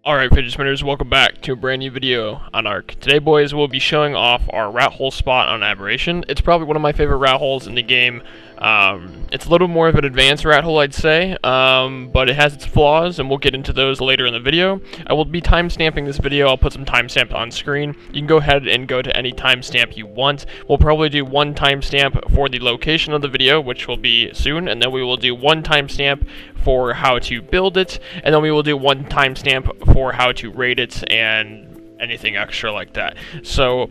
Alright, fidget spinners, welcome back to a brand new video on ARK. Today, boys, we'll be showing off our rat hole spot on Aberration. It's probably one of my favorite rat holes in the game. It's a little more of an advanced rat hole, I'd say, but it has its flaws, and we'll get into those later in the video. I will be timestamping this video. I'll put some timestamps on screen. You can go ahead and go to any timestamp you want. We'll probably do one timestamp for the location of the video, which will be soon, and then we will do one timestamp for how to build it, and then we will do one timestamp for how to rate it and anything extra like that. So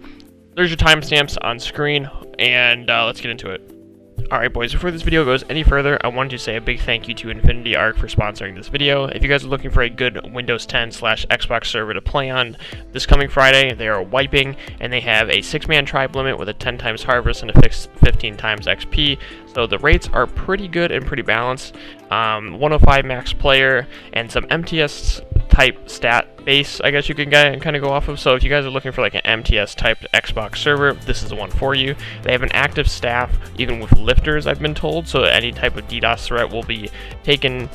there's your timestamps on screen, and let's get into it. Alright, boys, before this video goes any further, I wanted to say a big thank you to Infinity ARK for sponsoring this video. If you guys are looking for a good Windows 10/Xbox server to play on this coming Friday, they are wiping, and they have a 6-man tribe limit with a 10 times harvest and a fixed 15 times XP. So the rates are pretty good and pretty balanced. 105 max player and some MTS type stat base, I guess you can kind of go off of. So if you guys are looking for like an MTS type Xbox server, this is the one for you. They have an active staff, even with lifters, I've been told, so any type of DDoS threat will be taken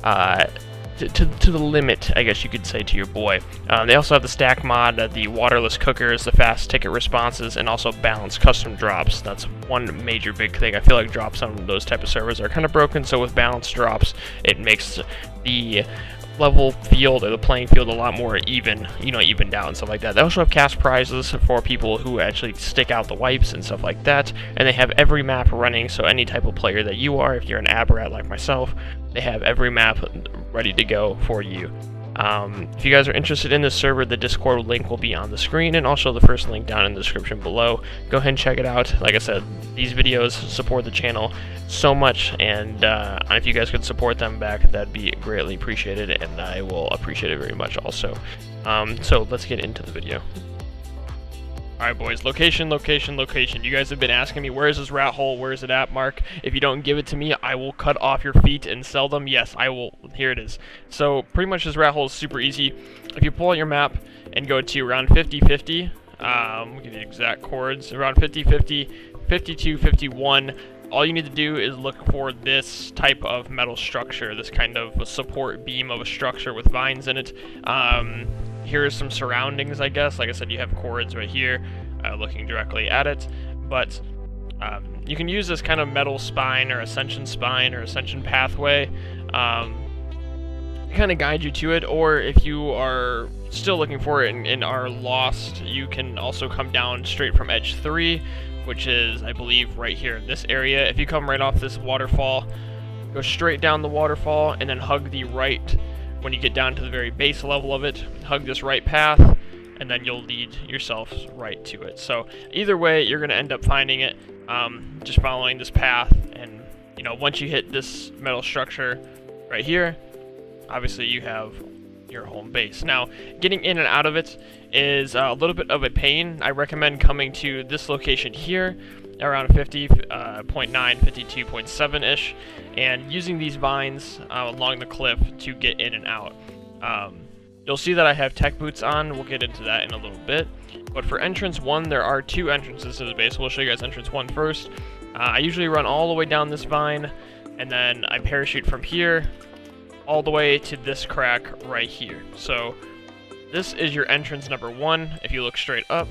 to the limit, I guess you could say, to your boy. They also have the stack mod, the waterless cookers, the fast ticket responses, and also balanced custom drops. That's one major big thing. I feel like drops on those type of servers are kind of broken, so with balanced drops, it makes the level field or the playing field a lot more even, evened out and stuff like that. They also have cash prizes for people who actually stick out the wipes and stuff like that, and they have every map running, so any type of player that you are, if you're an Aberrat like myself, they have every map ready to go for you. If you guys are interested in this server, the Discord link will be on the screen, and also the first link down in the description below. Go ahead and check it out. Like I said, these videos support the channel so much, and if you guys could support them back, that'd be greatly appreciated, and I will appreciate it very much also. So let's get into the video. Alright, boys, location. You guys have been asking me, where is this rat hole? Where is it at, Mark? If you don't give it to me, I will cut off your feet and sell them. Yes, I will. Here it is. So pretty much this rat hole is super easy. If you pull out your map and go to around 50-50, we'll give you exact chords, around 50-50, 52-51, all you need to do is look for this type of metal structure, this kind of a support beam of a structure with vines in it. Here are some surroundings, I guess. Like I said, you have chords right here looking directly at it, but you can use this kind of metal spine or ascension pathway to kind of guide you to it, or if you are still looking for it and are lost, you can also come down straight from edge 3, which is, I believe, right here in this area. If you come right off this waterfall, go straight down the waterfall and then hug the right. When you get down to the very base level of it, hug this right path, and then you'll lead yourself right to it. So either way, you're going to end up finding it just following this path. And once you hit this metal structure right here, obviously you have your home base. Now, getting in and out of it is a little bit of a pain. I recommend coming to this location here around 50.9, 52.7-ish, and using these vines along the cliff to get in and out. You'll see that I have tech boots on. We'll get into that in a little bit. But for entrance 1, there are 2 entrances to the base. We'll show you guys entrance 1 first. I usually run all the way down this vine, and then I parachute from here all the way to this crack right here. So this is your entrance number 1. If you look straight up,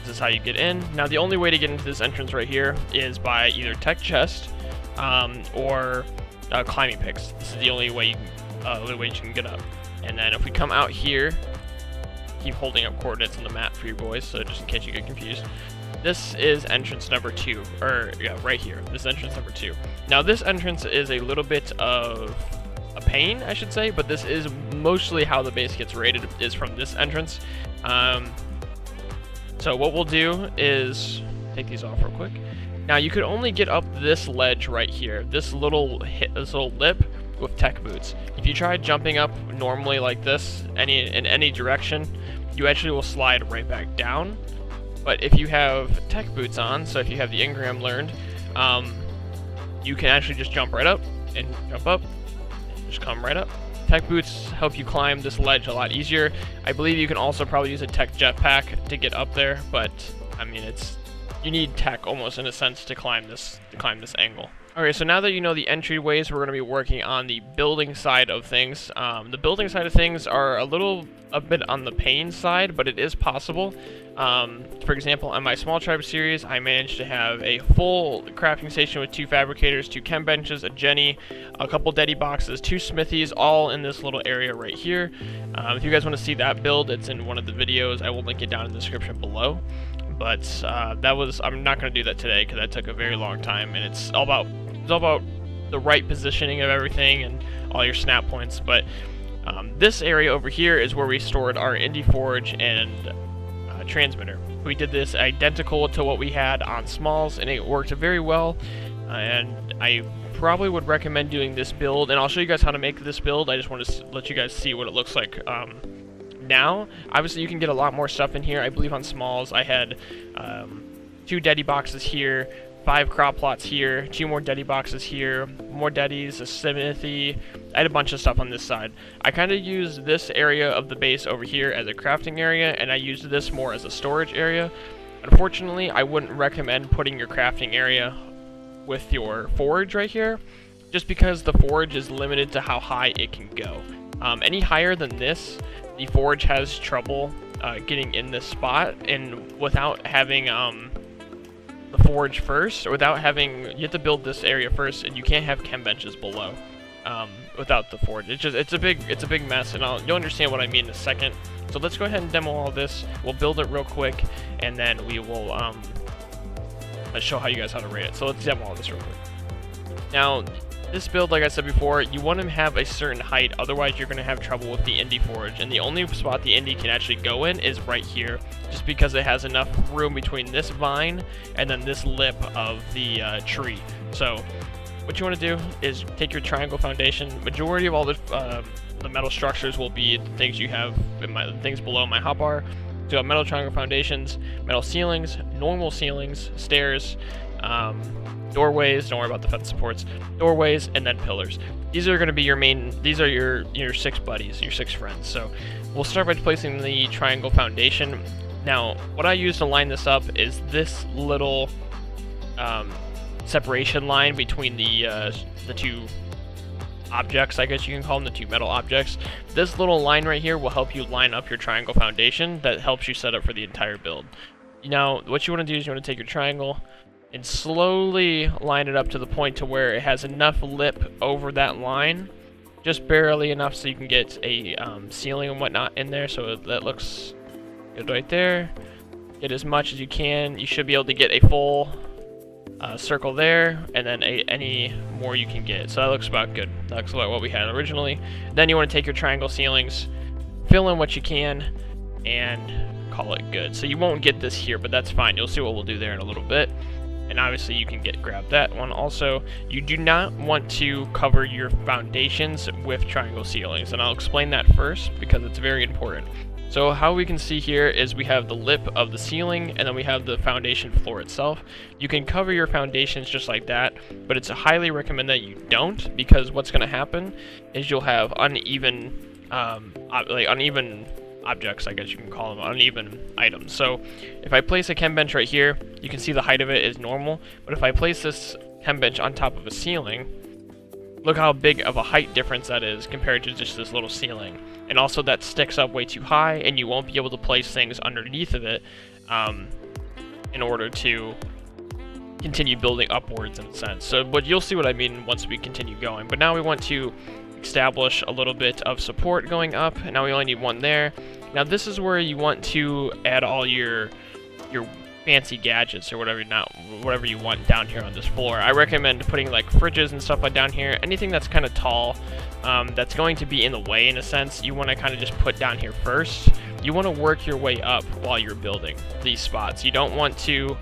this is how you get in. Now, the only way to get into this entrance right here is by either tech chest or climbing picks. This is the only way you can get up. And then if we come out here, keep holding up coordinates on the map for you boys, so just in case you get confused. This is entrance number 2, or yeah, right here. This is entrance number 2. Now, this entrance is a little bit of a pain, I should say, but this is mostly how the base gets rated, is from this entrance. So what we'll do is take these off real quick. Now, you could only get up this ledge right here, this little lip with tech boots. If you try jumping up normally like this, in any direction, you actually will slide right back down. But if you have tech boots on, so if you have the engram learned, you can actually just jump right up and jump up, and just come right up. Tech boots help you climb this ledge a lot easier. I believe you can also probably use a tech jetpack to get up there, but I mean, you need tech almost in a sense to climb this angle. Okay, so now that you know the entryways, we're going to be working on the building side of things. The building side of things are a bit on the pain side, but it is possible. For example, on my small tribe series, I managed to have a full crafting station with 2 fabricators, 2 chem benches, a Jenny, a couple Deddy boxes, 2 smithies, all in this little area right here. If you guys want to see that build, it's in one of the videos. I will link it down in the description below. But I'm not going to do that today because that took a very long time, and it's all about the right positioning of everything and all your snap points. But this area over here is where we stored our Indie Forge and transmitter. We did this identical to what we had on Smalls, and it worked very well. And I probably would recommend doing this build, and I'll show you guys how to make this build. I just want to let you guys see what it looks like now. Obviously, you can get a lot more stuff in here. I believe on Smalls, I had 2 Deddy boxes here, 5 crop plots here, 2 more Deddy boxes here, more Deddies, a smithy. I had a bunch of stuff on this side. I kind of used this area of the base over here as a crafting area, and I used this more as a storage area. Unfortunately, I wouldn't recommend putting your crafting area with your forge right here, just because the forge is limited to how high it can go. Any higher than this, the forge has trouble getting in this spot, and without having the forge first, or without having, you have to build this area first, and you can't have chem benches below without the forge. It's a big mess, and you'll understand what I mean in a second. So let's go ahead and demo all this. We'll build it real quick, and then we will show how you guys how to rate it. So let's demo all this real quick. Now, this build, like I said before, you want to have a certain height, otherwise you're going to have trouble with the Indie Forge, and the only spot the Indie can actually go in is right here, just because it has enough room between this vine and then this lip of the tree. So what you want to do is take your triangle foundation. Majority of all the metal structures will be the things you have in things below my hotbar. So you have metal triangle foundations, metal ceilings, normal ceilings, stairs, doorways, don't worry about the fence supports, doorways, and then pillars. These are going to be your main, these are your 6 buddies, your 6 friends. So we'll start by placing the triangle foundation. Now, what I use to line this up is this little separation line between the 2 objects, I guess you can call them, the 2 metal objects. This little line right here will help you line up your triangle foundation. That helps you set up for the entire build. Now, what you want to do is you want to take your triangle and slowly line it up to the point to where it has enough lip over that line, just barely enough so you can get a ceiling and whatnot in there. So that looks good right there. Get as much as you can. You should be able to get a full circle there, and then any more you can get. So that looks about good. That looks like what we had originally. Then you want to take your triangle ceilings, fill in what you can, and call it good. So you won't get this here, but that's fine. You'll see what we'll do there in a little bit. And obviously you can grab that one also. You do not want to cover your foundations with triangle ceilings, and I'll explain that first because it's very important. So how we can see here is we have the lip of the ceiling, and then we have the foundation floor itself. You can cover your foundations just like that, but it's highly recommend that you don't, because what's going to happen is you'll have uneven objects, I guess you can call them, uneven items. So if I place a chem bench right here, you can see the height of it is normal, but if I place this chem bench on top of a ceiling, look how big of a height difference that is compared to just this little ceiling. And also that sticks up way too high, and you won't be able to place things underneath of it in order to continue building upwards in a sense. So, but you'll see what I mean once we continue going. But now we want to establish a little bit of support going up, and now we only need 1 there. Now this is where you want to add all your fancy gadgets or whatever you want down here on this floor. I recommend putting like fridges and stuff like down here. Anything that's kind of tall, that's going to be in the way in a sense, you want to kind of just put down here first. You want to work your way up while you're building these spots. You don't want to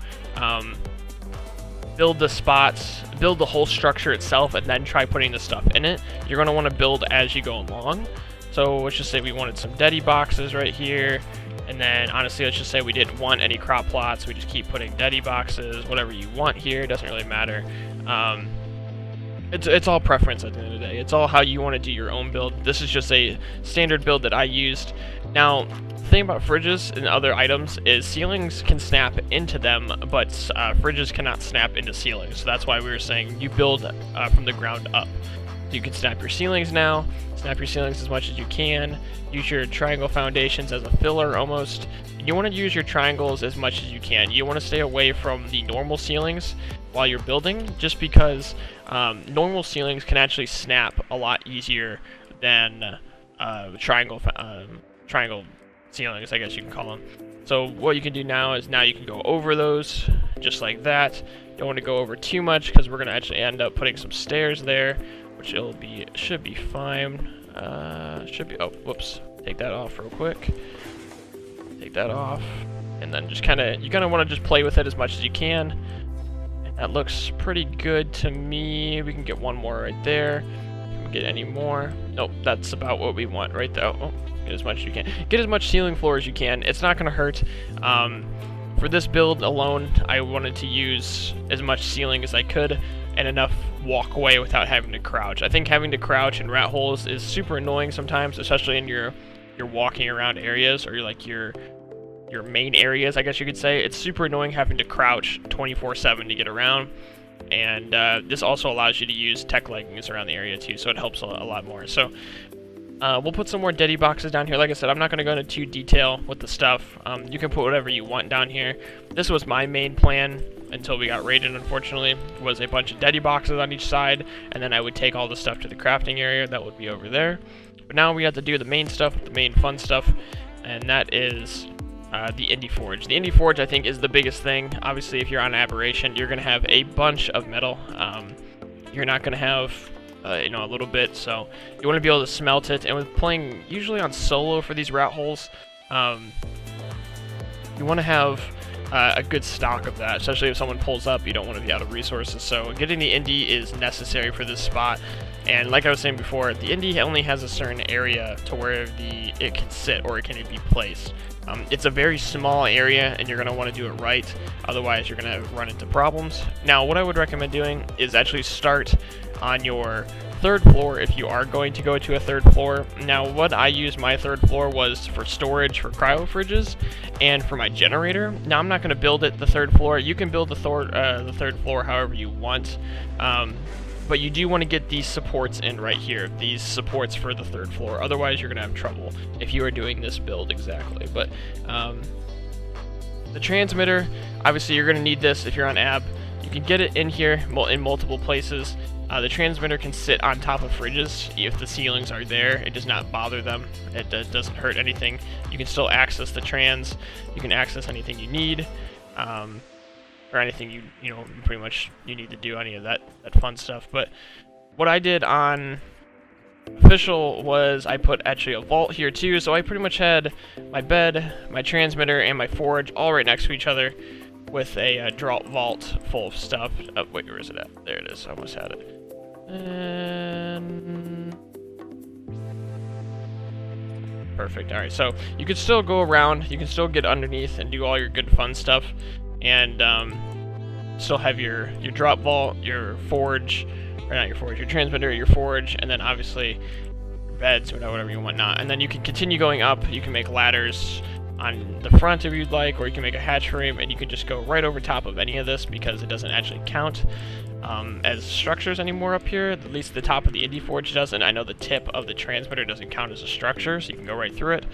build the whole structure itself and then try putting the stuff in it. You're going to want to build as you go along. So let's just say we wanted some Deddy boxes right here, and then honestly let's just say we didn't want any crop plots. We just keep putting Deddy boxes, whatever you want here, doesn't really matter. It's all preference at the end of the day. It's all how you want to do your own build. This is just a standard build that I used. Now, the thing about fridges and other items is ceilings can snap into them, but fridges cannot snap into ceilings. So that's why we were saying you build from the ground up. You can snap your ceilings now, snap your ceilings as much as you can, use your triangle foundations as a filler almost. You want to use your triangles as much as you can. You want to stay away from the normal ceilings while you're building, just because normal ceilings can actually snap a lot easier than triangle ceilings, I guess you can call them. So what you can do now is you can go over those just like that. Don't want to go over too much because we're going to actually end up putting some stairs there, which should be fine. Oh, whoops. Take that off real quick. Take that off, and then just you kind of want to just play with it as much as you can. And that looks pretty good to me. We can get one more right there. Can we get any more? Nope, that's about what we want right there. Oh, get as much as you can. Get as much ceiling floor as you can. It's not going to hurt. For this build alone, I wanted to use as much ceiling as I could and enough walkway without having to crouch. I think having to crouch in rat holes is super annoying sometimes, especially in your walking around areas, or your main areas, I guess you could say. It's super annoying having to crouch 24/7 to get around, and this also allows you to use tech leggings around the area too, so it helps a lot more. So we'll put some more Deddy boxes down here. Like I said, I'm not going to go into too detail with the stuff. You can put whatever you want down here. This was my main plan until we got raided, unfortunately, was a bunch of Deddy boxes on each side, and then I would take all the stuff to the crafting area. That would be over there. But now we have to do the main stuff, the main fun stuff, and that is the Indie Forge. The Indie Forge, I think, is the biggest thing. Obviously, if you're on Aberration, you're going to have a bunch of metal. You're not going to have a little bit, so you want to be able to smelt it. And with playing usually on solo for these rat holes, you want to have a good stock of that, especially if someone pulls up. You don't want to be out of resources, so getting the Indie is necessary for this spot. And like I was saying before, the Indie only has a certain area to where it can sit or it can be placed. It's a very small area, and you're going to want to do it right, otherwise you're going to run into problems. Now, what I would recommend doing is actually start on your third floor if you are going to go to a third floor. Now, what I used my third floor was for storage for cryo fridges and for my generator. Now, I'm not going to build it the third floor. You can build the third floor however you want. But you do want to get these supports in right here, these supports for the third floor. Otherwise, you're going to have trouble if you are doing this build exactly. But the transmitter, obviously, you're going to need this if you're on AB. You can get it in here in multiple places. The transmitter can sit on top of fridges if the ceilings are there. It does not bother them. It doesn't hurt anything. You can still access the trans. You can access anything you need. Or anything you pretty much you need to do any of that fun stuff. But what I did on official was I put actually a vault here too, so I pretty much had my bed, my transmitter, and my forge all right next to each other with a drop vault full of stuff. Oh, wait, where is it at? There it is. I almost had it. And perfect. All right, so you can still go around, you can still get underneath and do all your good fun stuff, and still have your drop vault, your forge, or not your forge, your transmitter, your forge, and then obviously beds or whatever you want not. And then you can continue going up. You can make ladders on the front if you'd like, or you can make a hatch frame, and you can just go right over top of any of this because it doesn't actually count as structures anymore up here. At least the top of the Indie Forge doesn't. I know the tip of the transmitter doesn't count as a structure, so you can go right through it.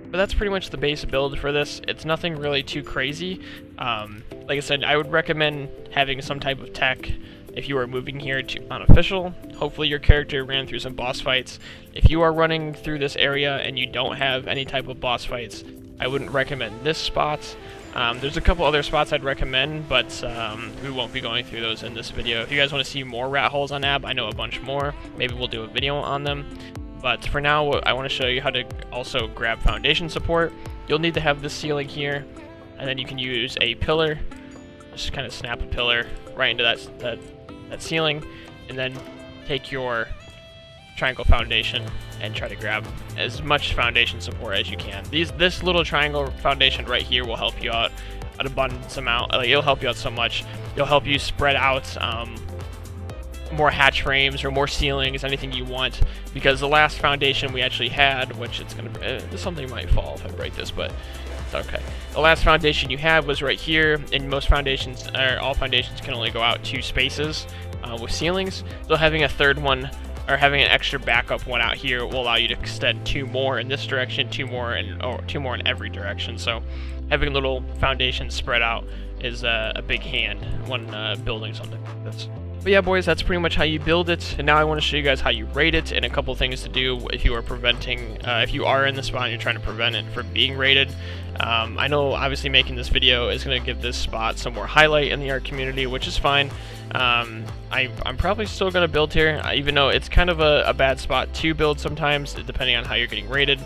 But that's pretty much the base build for this. It's nothing really too crazy. Like I said, I would recommend having some type of tech if you are moving here to unofficial. Hopefully your character ran through some boss fights. If you are running through this area and you don't have any type of boss fights, I wouldn't recommend this spot. There's a couple other spots I'd recommend, but we won't be going through those in this video. If you guys want to see more rat holes on AB, I know a bunch more. Maybe we'll do a video on them. But for now, I want to show you how to also grab foundation support. You'll need to have this ceiling here, and then you can use a pillar. Just kind of snap a pillar right into that ceiling, and then take your triangle foundation and try to grab as much foundation support as you can. This little triangle foundation right here will help you out an abundance amount. Like, it'll help you out so much. It'll help you spread out more hatch frames or more ceilings, anything you want, because the last foundation we actually had, which it's gonna something might fall if I break this, but it's okay. The last foundation you had was right here, and most foundations, or all foundations, can only go out 2 spaces with ceilings. So having a third one, or having an extra backup one out here, will allow you to extend 2 more in this direction, 2 more in every direction. So having little foundations spread out is a big hand when building something like this. But yeah, boys, that's pretty much how you build it. And now I want to show you guys how you raid it, and a couple things to do if you are if you are in the spot and you're trying to prevent it from being raided. I know obviously making this video is going to give this spot some more highlight in the ARK community, which is fine. I'm probably still going to build here, even though it's kind of a bad spot to build sometimes, depending on how you're getting raided.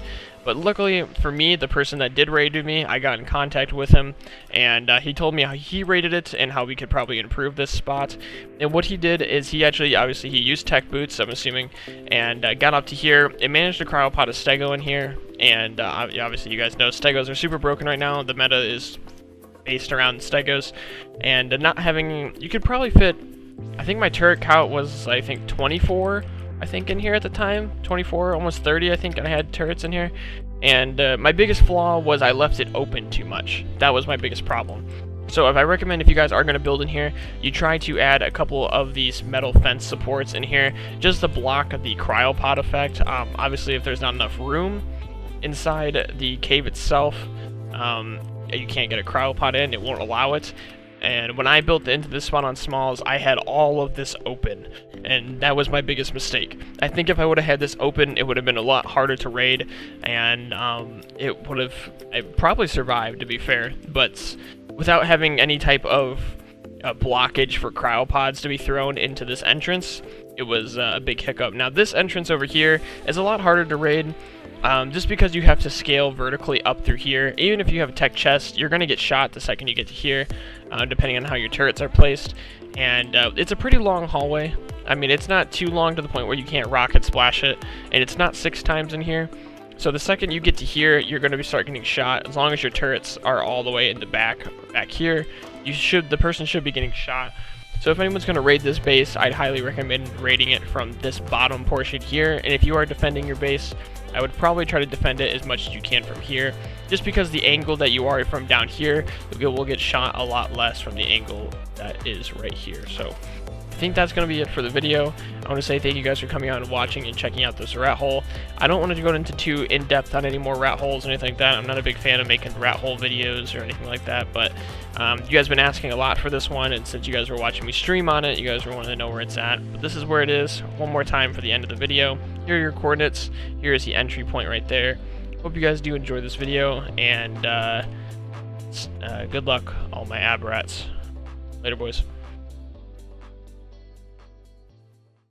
But luckily for me, the person that did raid me, I got in contact with him, and he told me how he rated it and how we could probably improve this spot. And what he did is he actually, obviously, he used tech boots, I'm assuming, and got up to here and managed to cryopod a stego in here. And obviously, you guys know stegos are super broken right now. The meta is based around stegos, and not having, you could probably fit, I think my turret count was, I think, 24. I think in here at the time, 24, almost 30, I think I had turrets in here. And my biggest flaw was I left it open too much. That was my biggest problem. So I recommend, if you guys are going to build in here, you try to add a couple of these metal fence supports in here, just to block the cryopod effect. Obviously, if there's not enough room inside the cave itself, you can't get a cryopod in, it won't allow it. And when I built into this spot on smalls, I had all of this open, and that was my biggest mistake. I think if I would have had this open, it would have been a lot harder to raid, and it would have probably survived, to be fair. But without having any type of blockage for cryopods to be thrown into this entrance, it was a big hiccup. Now this entrance over here is a lot harder to raid. Just because you have to scale vertically up through here. Even if you have a tech chest, you're going to get shot the second you get to here, depending on how your turrets are placed. And it's a pretty long hallway. I mean, it's not too long to the point where you can't rocket splash it, and it's not 6 times in here. So the second you get to here, you're going to start getting shot. As long as your turrets are all the way in the back here, the person should be getting shot. So if anyone's going to raid this base, I'd highly recommend raiding it from this bottom portion here. And if you are defending your base, I would probably try to defend it as much as you can from here, just because the angle that you are from down here will get shot a lot less from the angle that is right here. So I think that's going to be it for the video. I want to say thank you guys for coming out and watching and checking out this rat hole. I don't want to go into too in-depth on any more rat holes or anything like that. I'm not a big fan of making rat hole videos or anything like that, but you guys have been asking a lot for this one, and since you guys were watching me stream on it, you guys were wanting to know where it's at. But this is where it is. One more time for the end of the video. Here are your coordinates. Here is the entry point right there. Hope you guys do enjoy this video, and good luck, all my ab rats. Later, boys.